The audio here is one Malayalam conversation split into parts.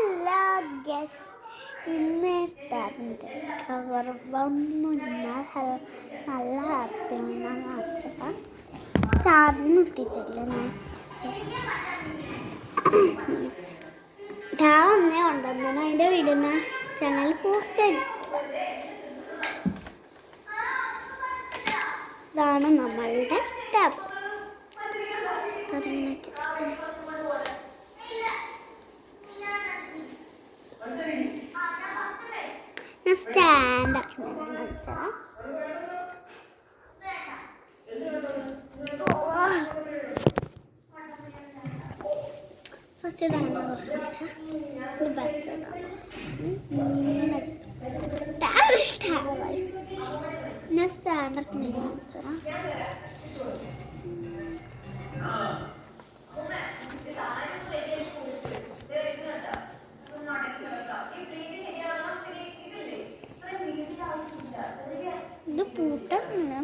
അല്ല ഗസ് ഇന്ന് ടാബിൻ്റെ കവർ വന്നു. നല്ല ഹാപ്പിയാണ് കാണിച്ചപ്പോൾ ചാർജിന് എത്തിച്ചില്ല. ഞാൻ ഒന്നേ ഉണ്ടെന്നാണ് അതിൻ്റെ വീഡിയോ ചാനൽ പോസ്റ്റ് അടിച്ചത്. ഇതാണ് നമ്മളുടെ ടാബ്. ഞാൻ സ്റ്റാൻഡ് മനസ്സിലാം. ഫസ്റ്റ് ഇതാണ് ഞാൻ സ്റ്റാൻഡ് മനസ്സിലാം. ഇത് പൂട്ടാണ്.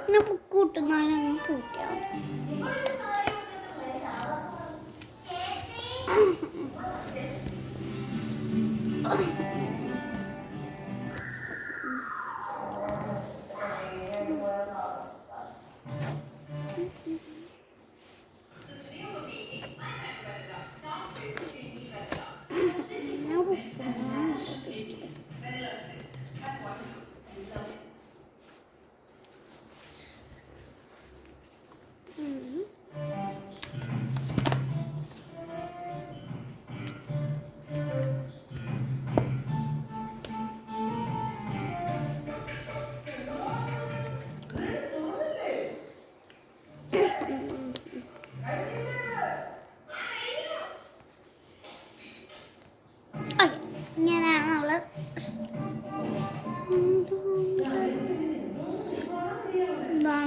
പിന്നെ ബുക്ക് കൂട്ടുന്നാലും പൂട്ടിയാവും.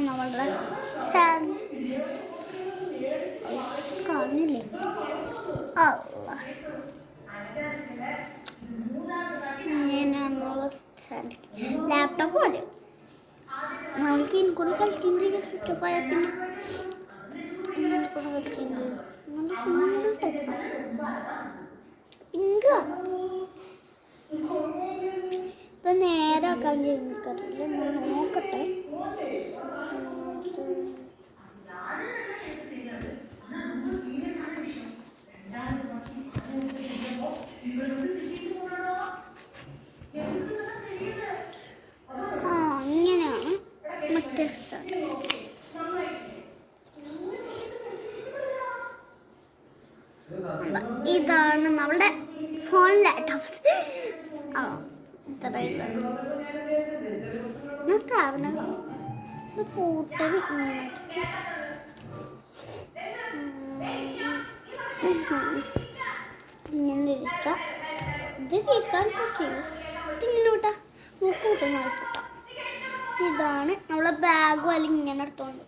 നമ്മളുടെ കാണില്ലേ? ലാപ്ടോപ്പ് പോലെ നമ്മൾക്ക് എനിക്കൂടെ കളിക്കുന്നത് പോയാൽ പിന്നെ കളിക്കുന്നത് നല്ല സിമ്പിൾ ടൈപ്സാണ്. പിങ്ക് ഇത് നേരാക്കാൻ എനിക്കറിയില്ല. ഞാൻ നോക്കട്ടെ. ഇങ്ങനെയാണ് മറ്റേ ഇതാണ് നമ്മളുടെ ഫോൺ ലാപ്ടോപ്പ്. പൂട്ടൽ ഇങ്ങനെ ഇരിക്കാം. ഇത് കേൾക്കാൻ പറ്റില്ല. കൂട്ടുന്ന പൂട്ടാം. ഇതാണ് നമ്മളെ ബാഗും അല്ലെങ്കിൽ ഇങ്ങനെ എടുത്തോണ്ട്